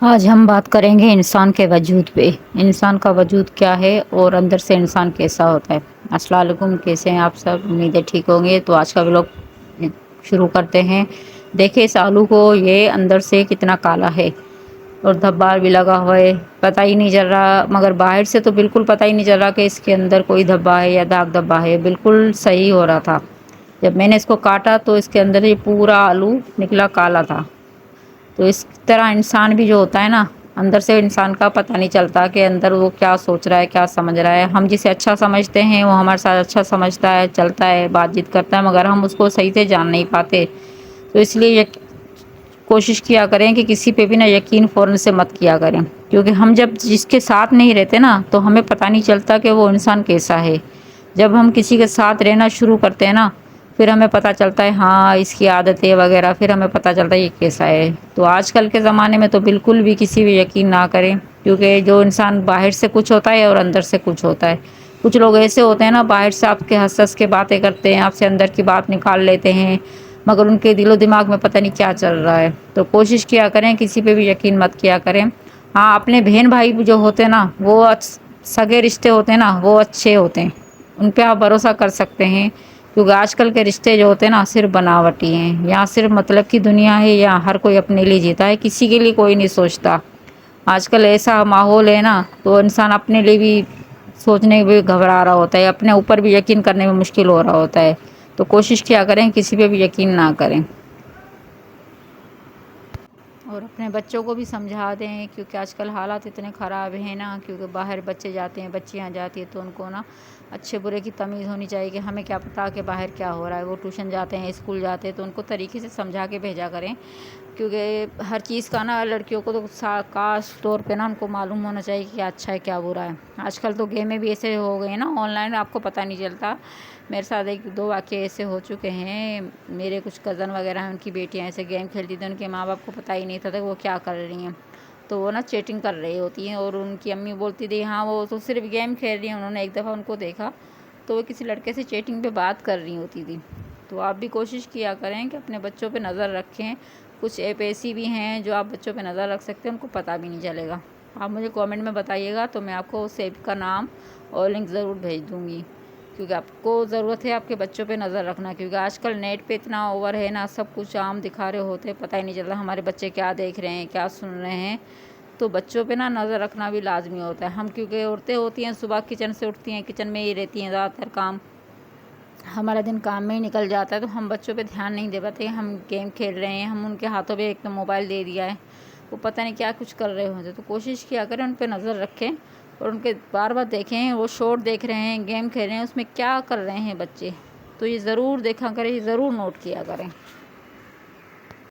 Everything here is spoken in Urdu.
آج ہم بات کریں گے انسان کے وجود پہ۔ انسان کا وجود کیا ہے اور اندر سے انسان کیسا ہوتا ہے۔ السلام علیکم، کیسے ہیں آپ سب؟ امیدیں ٹھیک ہوں گے۔ تو آج کا ولاگ شروع کرتے ہیں۔ دیکھیں اس آلو کو، یہ اندر سے کتنا کالا ہے اور دھبا بھی لگا ہوا ہے، پتہ ہی نہیں چل رہا، مگر باہر سے تو بالکل پتہ ہی نہیں چل رہا کہ اس کے اندر کوئی دھبا ہے یا داغ دھبا ہے، بالکل صحیح ہو رہا تھا۔ جب میں نے اس کو کاٹا تو اس کے اندر یہ پورا آلو نکلا کالا تھا۔ تو اس طرح انسان بھی جو ہوتا ہے نا، اندر سے انسان کا پتہ نہیں چلتا کہ اندر وہ کیا سوچ رہا ہے، کیا سمجھ رہا ہے۔ ہم جسے اچھا سمجھتے ہیں وہ ہمارے ساتھ اچھا سمجھتا ہے، چلتا ہے، بات چیت کرتا ہے، مگر ہم اس کو صحیح سے جان نہیں پاتے۔ تو اس لیے کوشش کیا کریں کہ کسی پہ بھی نہ یقین فوراً سے مت کیا کریں، کیونکہ ہم جب جس کے ساتھ نہیں رہتے نا تو ہمیں پتہ نہیں چلتا کہ وہ انسان کیسا ہے۔ جب ہم کسی کے ساتھ رہنا شروع کرتے ہیں نا، پھر ہمیں پتہ چلتا ہے ہاں اس کی عادتیں وغیرہ، پھر ہمیں پتہ چلتا ہے یہ کیسا ہے۔ تو آج کل کے زمانے میں تو بالکل بھی کسی بھی یقین نہ کریں، کیونکہ جو انسان باہر سے کچھ ہوتا ہے اور اندر سے کچھ ہوتا ہے۔ کچھ لوگ ایسے ہوتے ہیں نا، باہر سے آپ کے ہنس ہنس کے باتیں کرتے ہیں، آپ سے اندر کی بات نکال لیتے ہیں، مگر ان کے دل و دماغ میں پتہ نہیں کیا چل رہا ہے۔ تو کوشش کیا کریں کسی پہ بھی یقین مت کیا کریں۔ ہاں اپنے بہن بھائی جو ہوتے ہیں نا، وہ سگے رشتے ہوتے ہیں نا، وہ اچھے ہوتے ہیں، ان پہ آپ بھروسہ کر سکتے ہیں۔ کیونکہ آج کل کے رشتے جو ہوتے ہیں نا صرف بناوٹی ہیں، یا صرف مطلب کی دنیا ہے، یا ہر کوئی اپنے لیے جیتا ہے، کسی کے لیے کوئی نہیں سوچتا۔ آج کل ایسا ماحول ہے نا، تو انسان اپنے لیے بھی سوچنے بھی گھبرا رہا ہوتا ہے، اپنے اوپر بھی یقین کرنے میں مشکل ہو رہا ہوتا ہے۔ تو کوشش کیا کریں کسی پہ بھی یقین نہ کریں، اور اپنے بچوں کو بھی سمجھا دیں، کیونکہ آج کل حالات اتنے خراب ہیں نا، کیونکہ باہر بچے جاتے ہیں، بچیاں جاتی ہیں، تو ان کو نا اچھے برے کی تمیز ہونی چاہیے کہ ہمیں کیا پتہ کہ باہر کیا ہو رہا ہے۔ وہ ٹیوشن جاتے ہیں، اسکول جاتے ہیں، تو ان کو طریقے سے سمجھا کے بھیجا کریں، کیونکہ ہر چیز کا نا لڑکیوں کو تو خاص طور پہ نا ان کو معلوم ہونا چاہیے کہ کیا اچھا ہے کیا برا ہے۔ آج کل تو گیمیں بھی ایسے ہو گئے ہیں نا آن لائن، آپ کو پتہ نہیں چلتا۔ میرے ساتھ ایک دو واقعے ایسے ہو چکے ہیں، میرے کچھ کزن وغیرہ ہیں، ان کی بیٹیاں ایسے گیم کھیلتی تھیں، ان کے ماں باپ کو پتہ ہی نہیں تھا کہ وہ کیا کر رہی ہیں، تو وہ نا چیٹنگ کر رہی ہوتی ہیں، اور ان کی امی بولتی تھی ہاں وہ تو صرف گیم کھیل رہی ہیں۔ انہوں نے ایک دفعہ ان کو دیکھا تو وہ کسی لڑکے سے چیٹنگ پہ بات کر رہی ہوتی تھی۔ تو آپ بھی کوشش کیا کریں کہ اپنے بچوں پہ نظر رکھیں۔ کچھ ایپ ایسی بھی ہیں جو آپ بچوں پہ نظر رکھ سکتے ہیں، ان کو پتہ بھی نہیں چلے گا۔ آپ مجھے کامنٹ میں بتائیے گا تو میں آپ کو اس ایپ کا نام اور لنک ضرور بھیج دوں گی، کیونکہ آپ کو ضرورت ہے آپ کے بچوں پہ نظر رکھنا، کیونکہ آج کل نیٹ پہ اتنا اوور ہے نا، سب کچھ عام دکھا رہے ہوتے، پتہ ہی نہیں چلتا ہمارے بچے کیا دیکھ رہے ہیں، کیا سن رہے ہیں۔ تو بچوں پہ نا نظر رکھنا بھی لازمی ہوتا ہے۔ ہم کیونکہ عورتیں ہوتی ہیں صبح کچن سے اٹھتی ہیں، کچن میں ہی رہتی ہیں زیادہ تر کام، ہمارا دن کام میں ہی نکل جاتا ہے، تو ہم بچوں پہ دھیان نہیں دے پاتے۔ ہم گیم کھیل رہے ہیں، ہم ان کے ہاتھوں پہ ایک تو موبائل دے دیا ہے، وہ پتہ نہیں کیا کچھ کر رہے ہوتے۔ تو کوشش کیا کریں ان پہ نظر رکھیں، اور ان کے بار بار دیکھیں وہ شارٹ دیکھ رہے ہیں، گیم کھیل رہے ہیں، اس میں کیا کر رہے ہیں بچے، تو یہ ضرور دیکھا کریں، یہ ضرور نوٹ کیا کریں۔